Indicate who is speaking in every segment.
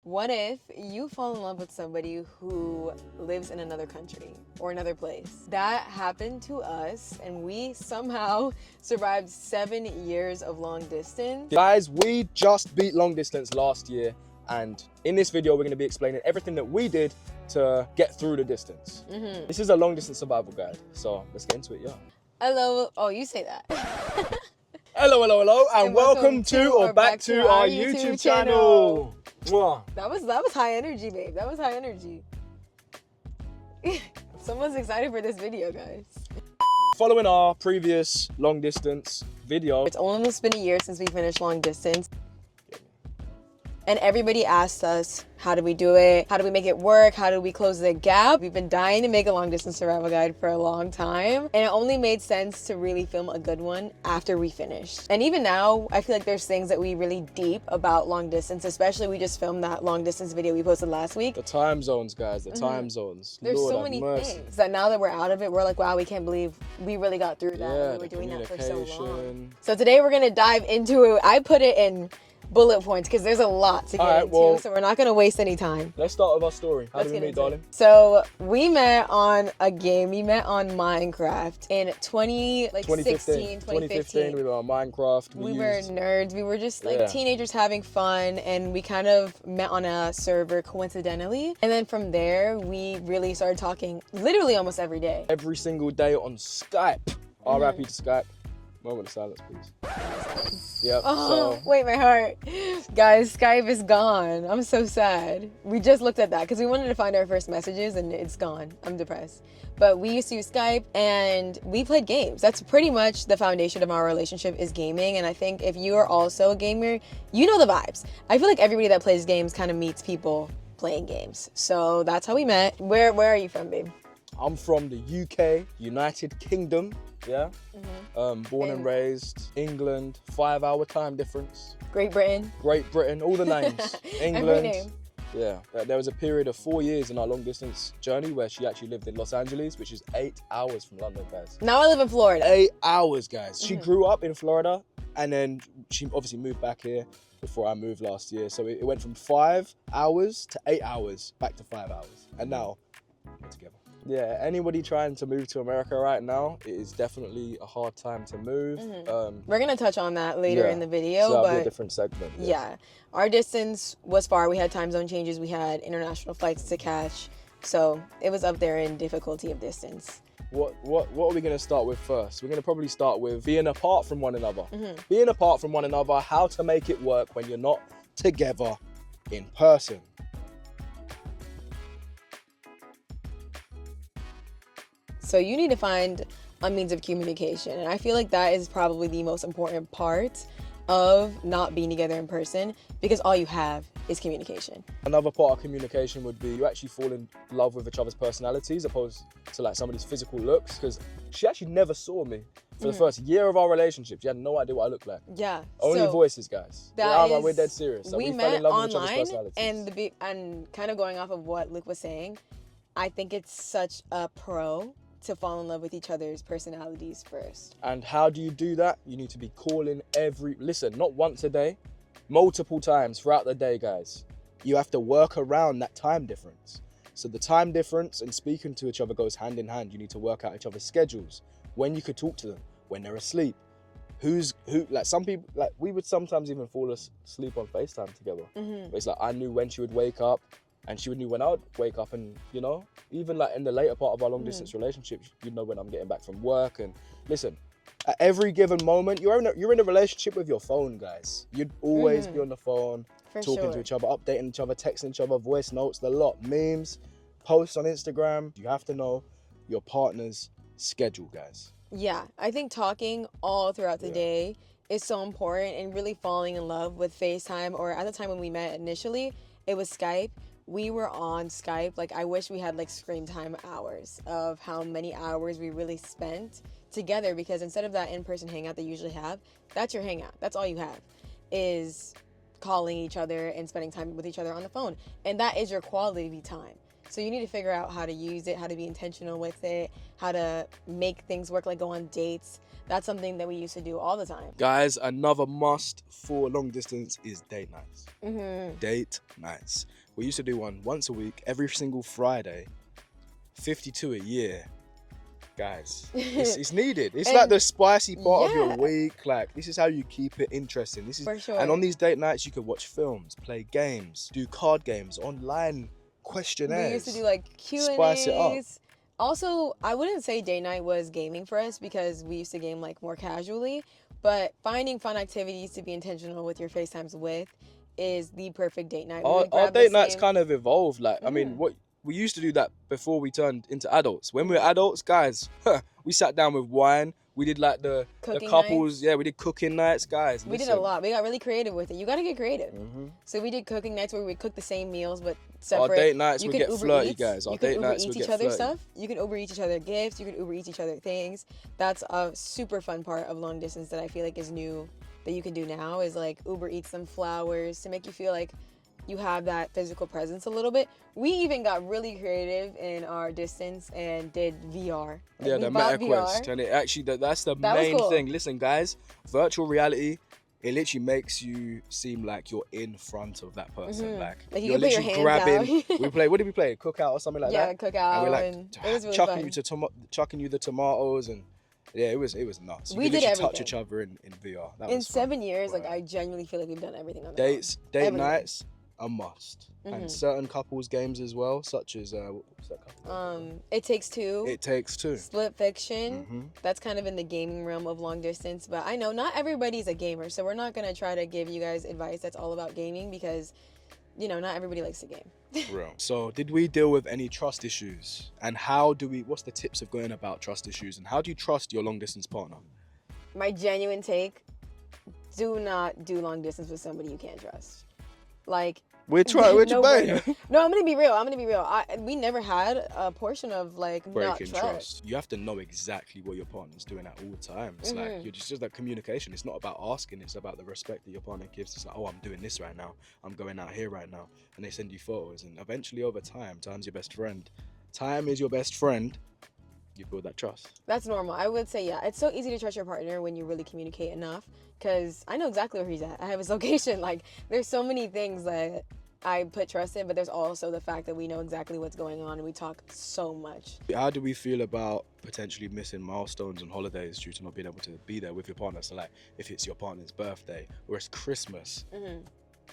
Speaker 1: What if you fall in love with somebody who lives in another country or another place? That happened to us, and we somehow survived 7 years of long distance.
Speaker 2: Guys, we just beat long distance last year, and in this video, we're going to be explaining everything that we did to get through the distance. This is a long distance survival guide, so let's get into it, yeah.
Speaker 1: Hello. Oh, you say that.
Speaker 2: Hello, and welcome to or back to our YouTube channel. Mwah.
Speaker 1: That was high energy, babe. That was high energy. Someone's excited for this video, guys.
Speaker 2: Following our previous long distance video,
Speaker 1: It's almost been a year since we finished long distance. And everybody asked us, how do we do it? How do we make it work? How do we close the gap? We've been dying to make a long distance survival guide for a long time. And it only made sense to really film a good one after we finished. And even now, I feel like there's things that we really deep about long distance, especially we just filmed that long distance video we posted last week.
Speaker 2: the time zones, guys, the time zones.
Speaker 1: There's
Speaker 2: Lord
Speaker 1: so
Speaker 2: have
Speaker 1: many
Speaker 2: mercy.
Speaker 1: things that now that we're out of it, we're like, wow, we can't believe we really got through that.
Speaker 2: Yeah,
Speaker 1: We were
Speaker 2: the
Speaker 1: doing that for so long.
Speaker 2: communication.
Speaker 1: So today we're gonna dive into it. I put it in bullet points because there's a lot to get into, so we're not gonna waste any time.
Speaker 2: Let's start with our story. How
Speaker 1: Let's
Speaker 2: did we
Speaker 1: get
Speaker 2: meet,
Speaker 1: into
Speaker 2: darling?
Speaker 1: it. So we met on a game. We met on Minecraft in 2015.
Speaker 2: We were on Minecraft.
Speaker 1: We were nerds. We were just like teenagers having fun, and we kind of met on a server coincidentally. And then from there, we really started talking literally almost every day.
Speaker 2: every single day on Skype. RIP to Skype. Moment of silence, please. Yep.
Speaker 1: Oh,
Speaker 2: So
Speaker 1: wait, my heart. Guys, Skype is gone. I'm so sad. We just looked at that because we wanted to find our first messages and it's gone. I'm depressed. But we used to use Skype and we played games. That's pretty much the foundation of our relationship is gaming. And I think if you are also a gamer, you know the vibes. I feel like everybody that plays games kind of meets people playing games. So that's how we met. Where are you from, babe?
Speaker 2: I'm from the UK, United Kingdom. Yeah. Born and raised, England, 5-hour time difference.
Speaker 1: Great Britain.
Speaker 2: Great Britain, all the names. England.
Speaker 1: Every name.
Speaker 2: Yeah. There was a period of 4 years in our long distance journey where she actually lived in Los Angeles, which is 8 hours from London, guys.
Speaker 1: Now I live in Florida.
Speaker 2: 8 hours, guys. She grew up in Florida and then she obviously moved back here before I moved last year. So it went from 5 hours to 8 hours, back to 5 hours. And now we're together. Yeah, anybody trying to move to America right now, it is definitely a hard time to move.
Speaker 1: We're gonna touch on that later in the video,
Speaker 2: so that'll be
Speaker 1: but
Speaker 2: a different segment.
Speaker 1: yeah, our distance was far. We had time zone changes. We had international flights to catch, so it was up there in difficulty of distance.
Speaker 2: What are we gonna start with first? We're gonna probably start with being apart from one another. Being apart from one another, how to make it work when you're not together in person.
Speaker 1: So you need to find a means of communication, and I feel like that is probably the most important part of not being together in person because all you have is communication.
Speaker 2: Another part of communication would be you actually fall in love with each other's personalities opposed to like somebody's physical looks, because she actually never saw me for the first year of our relationship. She had no idea what I looked like.
Speaker 1: Yeah.
Speaker 2: Only
Speaker 1: so
Speaker 2: voices, guys. We're dead serious. So
Speaker 1: we
Speaker 2: fell
Speaker 1: met
Speaker 2: in love with each
Speaker 1: online,
Speaker 2: other's personalities.
Speaker 1: and kind of going off of what Luke was saying, I think it's such a pro to fall in love with each other's personalities first.
Speaker 2: And how do you do that? You need to be calling listen, not once a day, multiple times throughout the day, guys. You have to work around that time difference. So the time difference and speaking to each other goes hand in hand. You need to work out each other's schedules, when you could talk to them, when they're asleep. Like some people, like we would sometimes even fall asleep on FaceTime together. But it's like I knew when she would wake up and she would knew when I would wake up, and you know, even like in the later part of our long distance relationship, you'd know when I'm getting back from work. And listen, at every given moment, you're in a relationship with your phone, guys. You'd always be on the phone, talking to each other, updating each other, texting each other, voice notes, the lot, memes, posts on Instagram. You have to know your partner's schedule, guys.
Speaker 1: Yeah, I think talking all throughout the day is so important, and really falling in love with FaceTime, or at the time when we met initially, it was Skype. We were on Skype. Like, I wish we had like screen time hours of how many hours we really spent together, because instead of that in-person hangout they usually have, that's your hangout. That's all you have, is calling each other and spending time with each other on the phone. And that is your quality time. So you need to figure out how to use it, how to be intentional with it, how to make things work, like go on dates. That's something that we used to do all the time.
Speaker 2: Guys, another must for long distance is date nights. Date nights. We used to do one once a week, every single Friday, 52 a year. Guys, it's needed. It's like the spicy part of your week. Like, this is how you keep it interesting. This is
Speaker 1: for sure.
Speaker 2: And on these date nights, you could watch films, play games, do card games, online questionnaires.
Speaker 1: We used to do like Q&As.
Speaker 2: Spice it up.
Speaker 1: Also, I wouldn't say date night was gaming for us because we used to game like more casually, but finding fun activities to be intentional with your FaceTimes with is the perfect date night.
Speaker 2: Our date nights kind of evolved. Like, I mean, what we used to do that before we turned into adults. When we were adults, guys, we sat down with wine. We did like the couples.
Speaker 1: Nights.
Speaker 2: Yeah, we did cooking nights, guys.
Speaker 1: We did a lot. We got really creative with it. You got to get creative. So we did cooking nights where we cook the same meals but separate.
Speaker 2: Our date nights would get flirty,
Speaker 1: Eats.
Speaker 2: guys. Our
Speaker 1: you could
Speaker 2: date
Speaker 1: Uber
Speaker 2: nights
Speaker 1: eat
Speaker 2: would
Speaker 1: each
Speaker 2: get
Speaker 1: other
Speaker 2: flirty.
Speaker 1: stuff. You could Uber eat each other gifts. You could Uber eat each other things. That's a super fun part of long distance that I feel like is new that you can do now is like Uber eat some flowers to make you feel like you have that physical presence a little bit. We even got really creative in our distance and did VR.
Speaker 2: Yeah, the MetaQuest. And it actually, that's the main thing. Listen, guys, virtual reality, it literally makes you seem like you're in front of that person. Like
Speaker 1: you
Speaker 2: you're
Speaker 1: can put your
Speaker 2: literally
Speaker 1: hands
Speaker 2: grabbing. What did we play? Cookout or something like that?
Speaker 1: Yeah, cookout.
Speaker 2: And we're like
Speaker 1: it was really
Speaker 2: chucking you the tomatoes and yeah, it was nuts.
Speaker 1: We did everything.
Speaker 2: Touch each other in VR. That
Speaker 1: in
Speaker 2: was
Speaker 1: 7 years, like I genuinely feel like we've done everything on the
Speaker 2: date nights. A must. And certain couples games as well, such as what's that couple?
Speaker 1: It Takes Two.
Speaker 2: It Takes Two.
Speaker 1: Split Fiction. That's kind of in the gaming realm of long distance, but I know not everybody's a gamer, so we're not gonna try to give you guys advice that's all about gaming because, you know, not everybody likes to game.
Speaker 2: Real. So, did we deal with any trust issues? And what's the tips of going about trust issues? And how do you trust your long distance partner?
Speaker 1: My genuine take: do not do long distance with somebody you can't trust. Like.
Speaker 2: We're trying. We're debating.
Speaker 1: No, I'm gonna be real. We never had a portion of like
Speaker 2: breaking trust. You have to know exactly what your partner's doing at all times. Like you're just that communication. It's not about asking. It's about the respect that your partner gives. It's like, oh, I'm doing this right now. I'm going out here right now, and they send you photos. And eventually, over time, time's your best friend. Time is your best friend. You build that trust.
Speaker 1: That's normal. I would say, yeah. It's so easy to trust your partner when you really communicate enough. Because I know exactly where he's at. I have his location. Like, there's so many things that I put trust in, but there's also the fact that we know exactly what's going on and we talk so much.
Speaker 2: How do we feel about potentially missing milestones and holidays due to not being able to be there with your partner? So like if it's your partner's birthday or it's Christmas,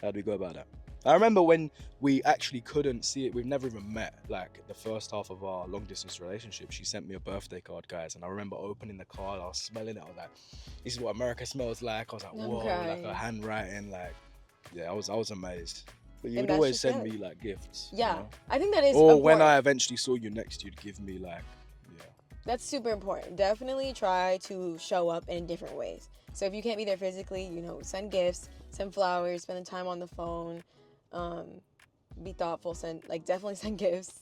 Speaker 2: how do we go about that? I remember when we actually couldn't see it, we've never even met, like the first half of our long distance relationship, she sent me a birthday card, guys, and I remember opening the card, I was smelling it, I was like, this is what America smells like. I was like, whoa, like her handwriting, like, yeah, I was amazed. But you would always send me like gifts.
Speaker 1: Yeah,
Speaker 2: you know?
Speaker 1: I think that is
Speaker 2: Or
Speaker 1: important.
Speaker 2: when I eventually saw you next, you'd give me like, yeah.
Speaker 1: That's super important. Definitely try to show up in different ways. So if you can't be there physically, you know, send gifts, send flowers, spend the time on the phone, be thoughtful, definitely send gifts.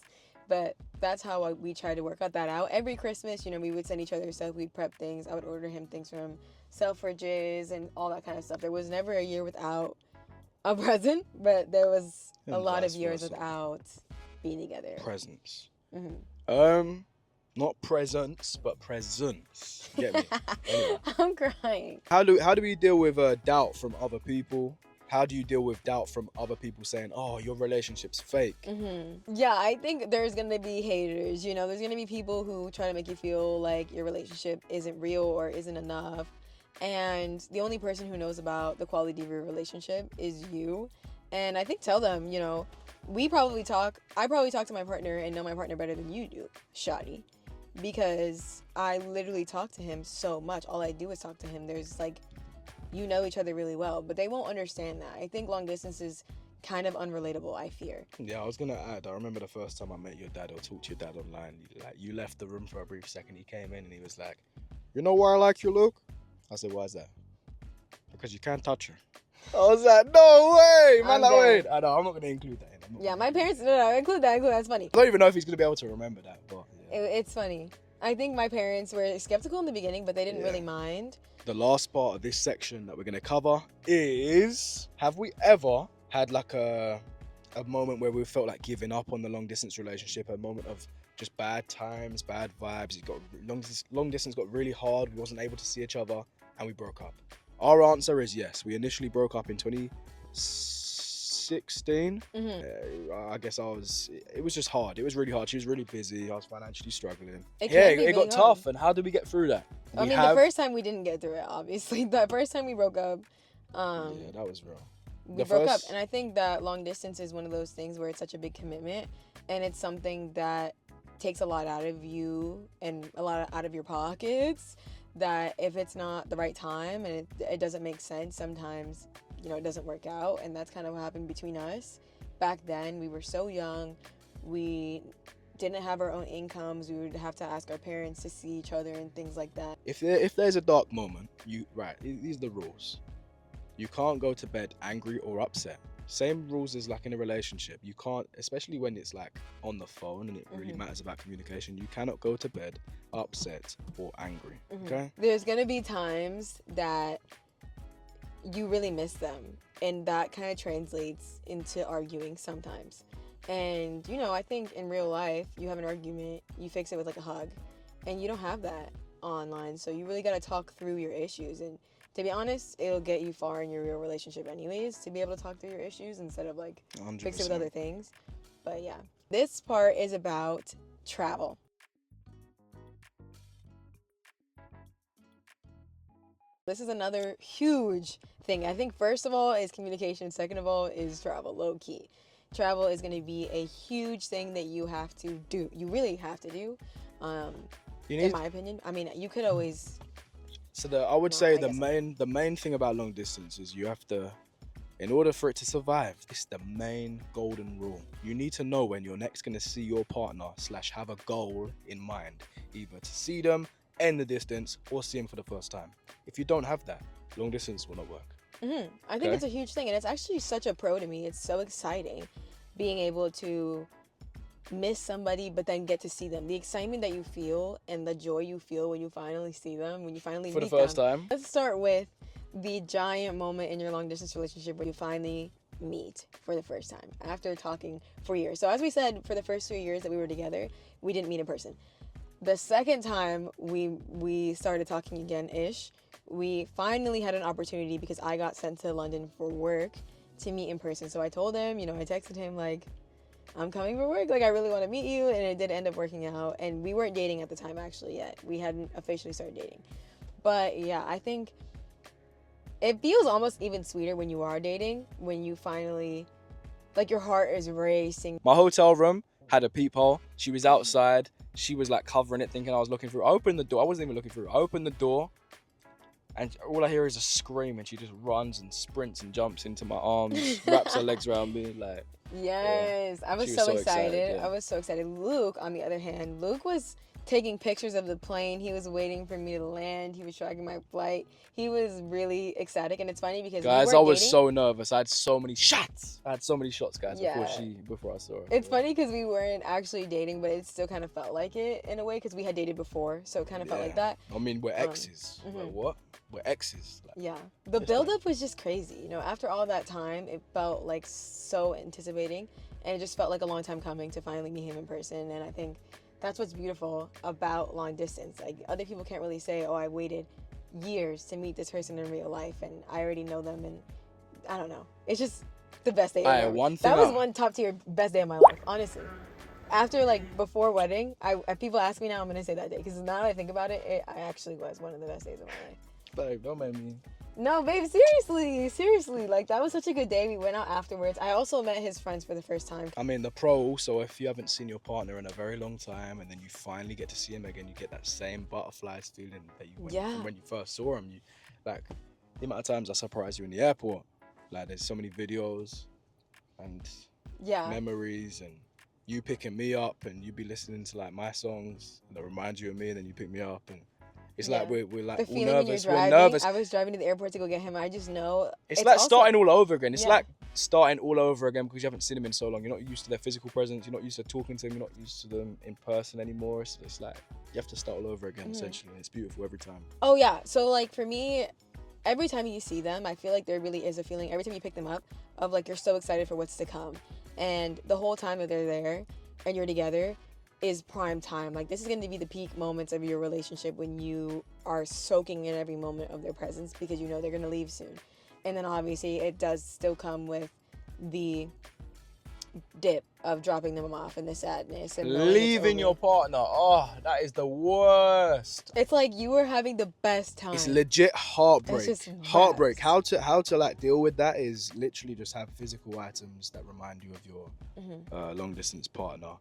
Speaker 1: But that's how we try to work that out. Every Christmas, you know, we would send each other stuff, we'd prep things. I would order him things from Selfridges and all that kind of stuff. There was never a year without a present, but there was a lot of years without being together.
Speaker 2: Presents. Not presents, but presents. Get me? Anyway.
Speaker 1: I'm crying.
Speaker 2: How do we deal with doubt from other people? How do you deal with doubt from other people saying, oh, your relationship's fake?
Speaker 1: Yeah, I think there's going to be haters. You know, there's going to be people who try to make you feel like your relationship isn't real or isn't enough. And the only person who knows about the quality of your relationship is you. And I think tell them, you know, I probably talk to my partner and know my partner better than you do, Shadi. Because I literally talk to him so much. All I do is talk to him. There's like, you know each other really well, but they won't understand that. I think long distance is kind of unrelatable, I fear. Yeah,
Speaker 2: I was gonna add, I remember the first time I met your dad or talked to your dad online, you left the room for a brief second, he came in and he was like, you know why I like you, Luke? I said, why is that? Because you can't touch her. I was like, no way, man, wait. I know, I'm not gonna include that in.
Speaker 1: Yeah, my parents, no, include that, that's funny.
Speaker 2: I don't even know if he's gonna be able to remember that, but yeah.
Speaker 1: It's funny. I think my parents were skeptical in the beginning, but they didn't really mind.
Speaker 2: The last part of this section that we're going to cover is, have we ever had like a moment where we felt like giving up on the long distance relationship, a moment of just bad times, bad vibes, long distance got really hard, we wasn't able to see each other, and we broke up? Our answer is yes. We initially broke up in 2016, 16.
Speaker 1: Mm-hmm.
Speaker 2: I guess it was just hard. It was really hard. She was really busy. I was financially struggling.
Speaker 1: It
Speaker 2: It got
Speaker 1: really
Speaker 2: tough.
Speaker 1: hard.
Speaker 2: And how did we get through that?
Speaker 1: I mean, the first time we didn't get through it, obviously. The first time we broke up,
Speaker 2: yeah, that was real.
Speaker 1: we broke up. And I think that long distance is one of those things where it's such a big commitment. And it's something that takes a lot out of you and a lot out of your pockets, that if it's not the right time and it doesn't make sense, sometimes, you know, it doesn't work out. And that's kind of what happened between us. Back then, we were so young. We didn't have our own incomes. We would have to ask our parents to see each other and things like that.
Speaker 2: If there's a dark moment, these are the rules. You can't go to bed angry or upset. Same rules as like in a relationship. You can't, especially when it's like on the phone and it really matters about communication, you cannot go to bed upset or angry. Okay?
Speaker 1: There's gonna be times that you really miss them, and that kind of translates into arguing sometimes. And you know, I think in real life, you have an argument, you fix it with like a hug, and you don't have that online. So you really got to talk through your issues. And to be honest, it'll get you far in your real relationship anyways, to be able to talk through your issues instead of like
Speaker 2: 100%.
Speaker 1: fix it with other things. But yeah, this part is about travel. This is another huge thing. I think first of all is communication. Second of all is travel, low key. Travel is going to be a huge thing that you have to do. You really have to do, in my opinion. I mean, you could always...
Speaker 2: So I would say the main thing about long distance is you have to, in order for it to survive, this is the main golden rule. You need to know when you're next going to see your partner / have a goal in mind, either to see them, end the distance, or see them for the first time. If you don't have that, long distance will not work.
Speaker 1: I think it's a huge thing, and it's actually such a pro to me. It's so exciting being able to miss somebody but then get to see them. The excitement that you feel and the joy you feel when you finally see them, when you finally meet them.
Speaker 2: For the first time.
Speaker 1: Let's start with the giant moment in your long distance relationship where you finally meet for the first time after talking for years. So as we said, for the first 3 years that we were together, we didn't meet in person. The second time we started talking again-ish, we finally had an opportunity because I got sent to London for work to meet in person. So I told him, you know, I texted him like, I'm coming for work, like I really want to meet you, and it did end up working out. And we weren't dating at the time actually yet. We hadn't officially started dating. But yeah, I think it feels almost even sweeter when you are dating, when you finally, like your heart is racing.
Speaker 2: My hotel room had a peephole. She was outside. She was like covering it, thinking I was looking through. I opened the door. I wasn't even looking through. I opened the door, and all I hear is a scream, and she just runs and sprints and jumps into my arms, wraps her legs around me, like.
Speaker 1: Yes, yeah. I was so excited. I was so excited. Luke, on the other hand, Luke was taking pictures of the plane. He was waiting for me to land. He was tracking my flight. He was really ecstatic, and it's funny because
Speaker 2: guys, I was so nervous. I had so many shots. Guys,
Speaker 1: yeah.
Speaker 2: before I saw her.
Speaker 1: It's funny because we weren't actually dating, but it still kind of felt like it in a way because we had dated before, so it kind of felt like that.
Speaker 2: I mean, we're exes. Like, what? We're exes. Like,
Speaker 1: yeah, the build-up was just crazy. You know, after all that time, it felt like so anticipating, and it just felt like a long time coming to finally meet him in person. And I think that's what's beautiful about long distance. Like, other people can't really say, oh, I waited years to meet this person in real life and I already know them, and I don't know. It's just the best day ever. That was one top tier best day of my life, honestly. After, like, before wedding, people ask me now, I'm going to say that day. Because now that I think about it, I actually was one of the best days of my life.
Speaker 2: Babe, don't make me.
Speaker 1: No, babe, seriously. Like, that was such a good day. We went out afterwards. I also met his friends for the first time.
Speaker 2: I mean, the pro also, if you haven't seen your partner in a very long time and then you finally get to see him again, you get that same butterflies feeling that you went from when you first saw him. You, like, the amount of times I surprised you in the airport. Like, there's so many videos and memories, and you picking me up and you be listening to like my songs that remind you of me, and then you pick me up, and it's like we're like
Speaker 1: the feeling
Speaker 2: all nervous.
Speaker 1: When you're driving,
Speaker 2: we're nervous.
Speaker 1: I was driving to the airport to go get him. I just know
Speaker 2: it's like starting all over again. It's like starting all over again because you haven't seen him in so long. You're not used to their physical presence. You're not used to talking to them. You're not used to them in person anymore. So it's like you have to start all over again essentially. And it's beautiful every time.
Speaker 1: Oh yeah. So like for me, every time you see them, I feel like there really is a feeling every time you pick them up of like you're so excited for what's to come, and the whole time that they're there and you're together is prime time. Like, this is going to be the peak moments of your relationship when you are soaking in every moment of their presence because you know they're going to leave soon. And then obviously it does still come with the dip of dropping them off and the sadness and
Speaker 2: Leaving your partner. Oh, that is the worst.
Speaker 1: It's like you were having the best time.
Speaker 2: It's legit heartbreak.
Speaker 1: It's just
Speaker 2: Heartbreak. How to like deal with that is literally just have physical items that remind you of your long distance partner.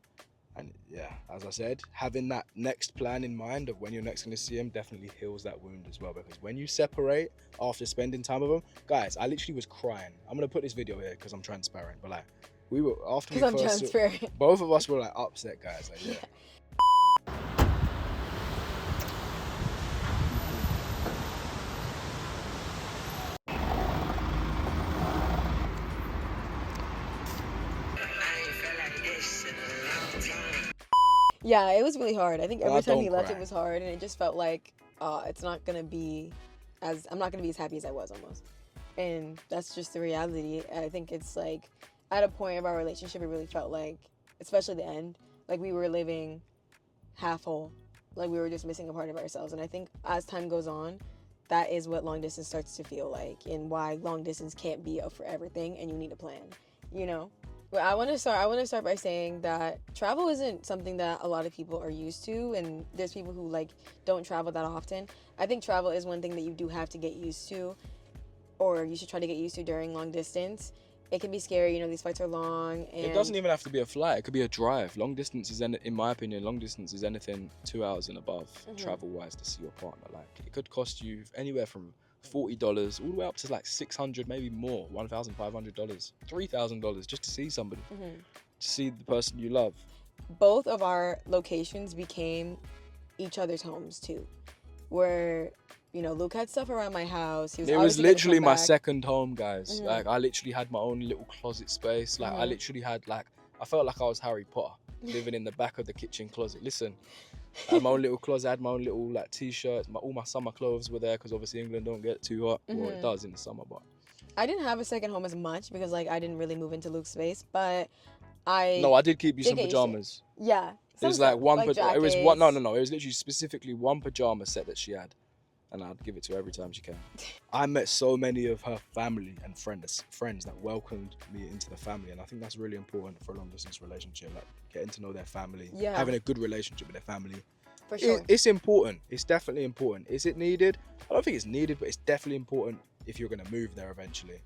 Speaker 2: And yeah, as I said, having that next plan in mind of when you're next going to see him definitely heals that wound as well. Because when you separate after spending time with him, guys, I literally was crying. I'm going to put this video here because I'm transparent. But like, we were, after we first saw, both of us were like upset, guys. Like, yeah.
Speaker 1: Yeah, it was really hard. I think every time he left, it was hard, and it just felt like it's not gonna be I'm not gonna be as happy as I was almost, and that's just the reality. I think it's like at a point of our relationship, it really felt like, especially the end, like we were living half whole, like we were just missing a part of ourselves. And I think as time goes on, that is what long distance starts to feel like, and why long distance can't be a forever thing, and you need a plan, you know. But I want to start by saying that travel isn't something that a lot of people are used to, and there's people who like don't travel that often. I think travel is one thing that you do have to get used to, or you should try to get used to during long distance. It can be scary, you know, these flights are long. And
Speaker 2: it doesn't even have to be a flight. It could be a drive. Long distance is, in my opinion, long distance is anything 2 hours and above travel-wise to see your partner. Like, it could cost you anywhere from $40 all the way up to like $600, maybe more, $1,500, $3,000 just to see somebody, to see the person you love.
Speaker 1: Both of our locations became each other's homes too, where, you know, Luke had stuff around my house.
Speaker 2: It was literally my second home, guys. Like, I literally had my own little closet space. Like, I literally had, like, I felt like I was Harry Potter living in the back of the kitchen closet. Listen, I had my own little closet, I had my own little like t-shirts, all my summer clothes were there because obviously England don't get too hot. Well, it does in the summer, but
Speaker 1: I didn't have a second home as much because like I didn't really move into Luke's space, but
Speaker 2: I did keep you some pajamas.
Speaker 1: Yeah.
Speaker 2: It was like one, it was one, no, it was literally specifically one pajama set that she had, and I'd give it to her every time she came. I met so many of her family and friends that welcomed me into the family, and I think that's really important for a long distance relationship, like getting to know their family, having a good relationship with their family.
Speaker 1: For sure.
Speaker 2: It's important. It's definitely important. Is it needed? I don't think it's needed, but it's definitely important if you're going to move there eventually.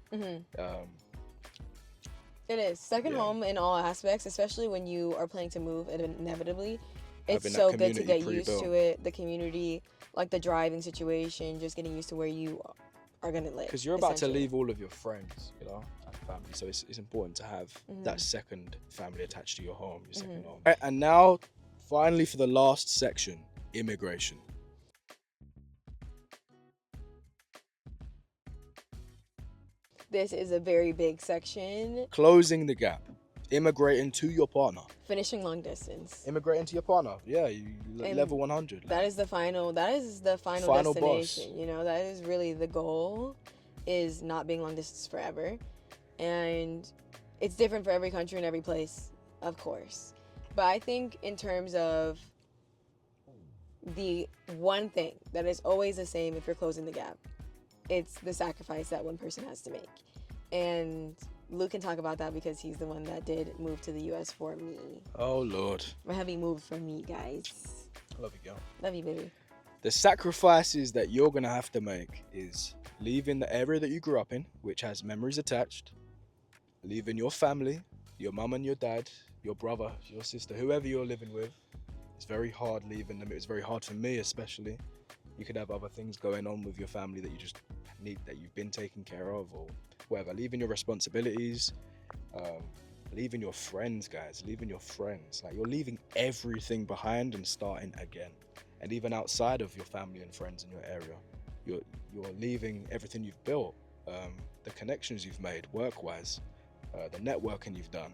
Speaker 1: It is. Second home in all aspects, especially when you are planning to move inevitably. It's so good to get used to it. The community, like the driving situation, just getting used to where you are going to live.
Speaker 2: Because you're about to leave all of your friends, you know, and family. So it's important to have that second family attached to your home, your second home. And now, finally, for the last section, immigration.
Speaker 1: This is a very big section.
Speaker 2: Closing the gap. Immigrating to your partner.
Speaker 1: Finishing long distance.
Speaker 2: Immigrating to your partner. Yeah, you level 100.
Speaker 1: That is the final destination. Boss. You know, that is really the goal, is not being long distance forever. And it's different for every country and every place, of course. But I think in terms of the one thing that is always the same if you're closing the gap, it's the sacrifice that one person has to make. And Luke can talk about that because he's the one that did move to the U.S. for me.
Speaker 2: Oh, Lord.
Speaker 1: A heavy move for me, guys.
Speaker 2: Love you, girl.
Speaker 1: Love you, baby.
Speaker 2: The sacrifices that you're going to have to make is leaving the area that you grew up in, which has memories attached, leaving your family, your mum and your dad, your brother, your sister, whoever you're living with. It's very hard leaving them. It was very hard for me, especially. You could have other things going on with your family that you just need, that you've been taken care of, or whatever. Leaving your responsibilities, leaving your friends, guys. Leaving your friends. Like, you're leaving everything behind and starting again. And even outside of your family and friends in your area, you're leaving everything you've built, the connections you've made work-wise, the networking you've done.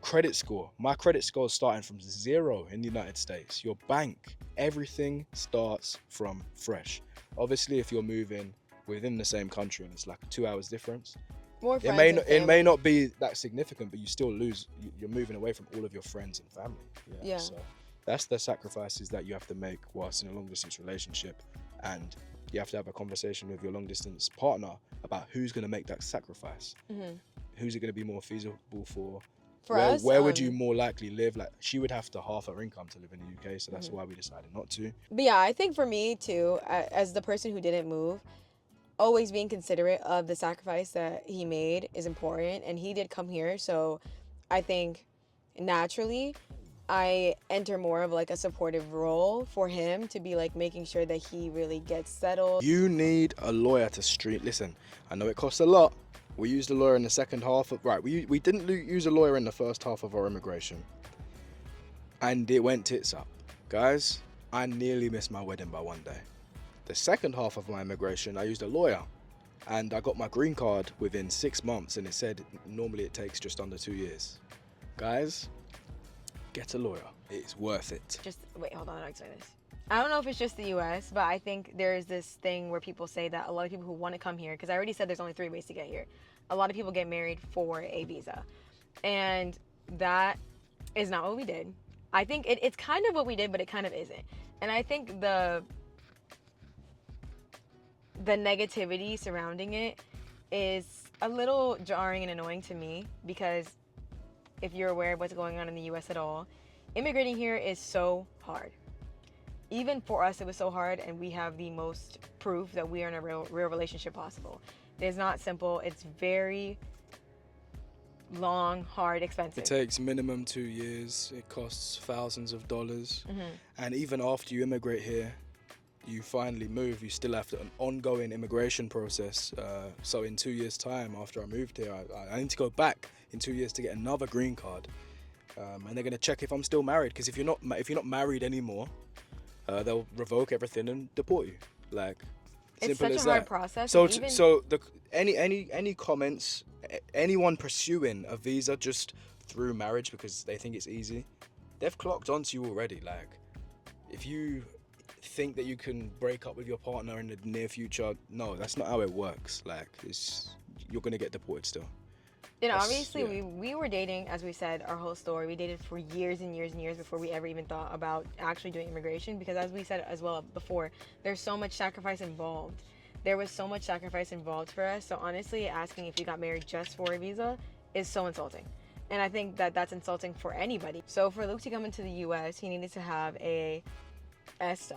Speaker 2: Credit score. My credit score is starting from 0 in the United States. Your bank, everything starts from fresh. Obviously, if you're moving within the same country and it's like a 2 hours difference, it may not be that significant, but you still lose. You're moving away from all of your friends and family. So that's the sacrifices that you have to make whilst in a long distance relationship, and you have to have a conversation with your long distance partner about who's going to make that sacrifice. Who's it going to be more feasible for? Where would you more likely live? Like, she would have to half her income to live in the UK, so that's why we decided not to.
Speaker 1: But yeah, I think for me too, as the person who didn't move, always being considerate of the sacrifice that he made is important, and he did come here, so I think naturally I enter more of like a supportive role for him to be like making sure that he really gets settled.
Speaker 2: You need a lawyer to listen, I know it costs a lot. We used a lawyer in the second half of, we didn't use a lawyer in the first half of our immigration, and it went tits up. Guys, I nearly missed my wedding by one day. The second half of my immigration, I used a lawyer, and I got my green card within 6 months, and it said normally it takes just under 2 years. Guys, get a lawyer. It's worth it.
Speaker 1: Just wait, hold on, I'll explain this. I don't know if it's just the US, but I think there's this thing where people say that a lot of people who want to come here, because I already said there's only 3 ways to get here. A lot of people get married for a visa, and that is not what we did. I think it's kind of what we did, but it kind of isn't. And I think the negativity surrounding it is a little jarring and annoying to me, because if you're aware of what's going on in the US at all, immigrating here is so hard. Even for us, it was so hard, and we have the most proof that we are in a real relationship possible. It is not simple. It's very long, hard, expensive.
Speaker 2: It takes minimum 2 years. It costs thousands of dollars. And even after you immigrate here, you finally move, you still have an ongoing immigration process. So in 2 years' time, after I moved here, I need to go back in 2 years to get another green card. And they're going to check if I'm still married, because if you're not married anymore, they'll revoke everything and deport you. Like,
Speaker 1: it's
Speaker 2: simple
Speaker 1: such
Speaker 2: as
Speaker 1: a hard
Speaker 2: that.
Speaker 1: process.
Speaker 2: Any comments, anyone pursuing a visa just through marriage because they think it's easy, they've clocked onto you already. Like, if you think that you can break up with your partner in the near future, no, that's not how it works. Like, you're gonna get deported still.
Speaker 1: You know, obviously, we were dating, as we said, our whole story. We dated for years and years and years before we ever even thought about actually doing immigration, because as we said as well before, there's so much sacrifice involved. There was so much sacrifice involved for us. So honestly, asking if you got married just for a visa is so insulting. And I think that that's insulting for anybody. So for Luke to come into the US, he needed to have a ESTA.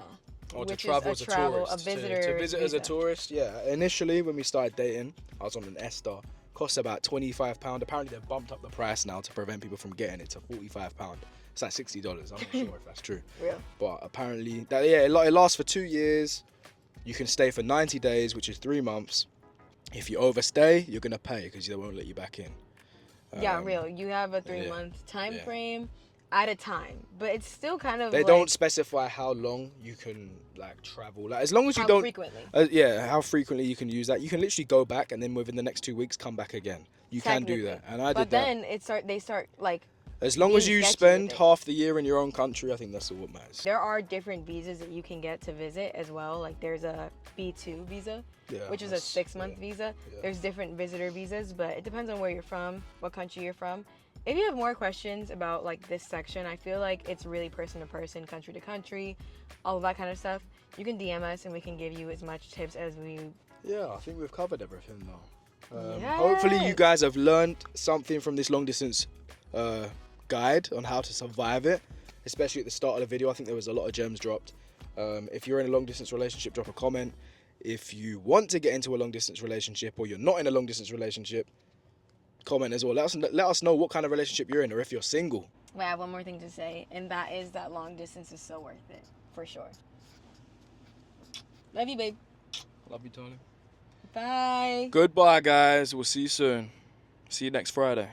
Speaker 2: To travel as a tourist. To visit as a tourist, yeah. Initially, when we started dating, I was on an ESTA. Costs about £25. Apparently, they've bumped up the price now to prevent people from getting it to £45. It's like $60. I'm not sure if that's true.
Speaker 1: Real.
Speaker 2: But apparently, it lasts for 2 years. You can stay for 90 days, which is 3 months. If you overstay, you're gonna pay, because they won't let you back in.
Speaker 1: Real. You have a 3-month time frame at a time, but it's still kind of.
Speaker 2: They don't specify how long you can travel. Like, as long as you don't.
Speaker 1: Frequently.
Speaker 2: How frequently you can use that. You can literally go back and then within the next 2 weeks come back again. You can do that, and I did that.
Speaker 1: But then they start
Speaker 2: As long as you spend half the year in your own country, I think that's all what matters.
Speaker 1: There are different visas that you can get to visit as well. Like, there's a B2 visa, which is a 6-month visa. Yeah. There's different visitor visas, but it depends on where you're from, what country you're from. If you have more questions about this section, I feel like it's really person to person, country to country, all of that kind of stuff. You can DM us and we can give you as much tips as we.
Speaker 2: Yeah, I think we've covered everything now.
Speaker 1: Yes.
Speaker 2: Hopefully you guys have learned something from this long distance guide on how to survive it, especially at the start of the video. I think there was a lot of gems dropped. If you're in a long distance relationship, drop a comment. If you want to get into a long distance relationship, or you're not in a long distance relationship, comment as well. Let us know what kind of relationship you're in, or if you're single.
Speaker 1: I have one more thing to say, and that is that long distance is so worth it, for sure. Love you, babe.
Speaker 2: Love you, darling.
Speaker 1: Bye.
Speaker 2: Goodbye, guys. We'll see you soon. See you next Friday.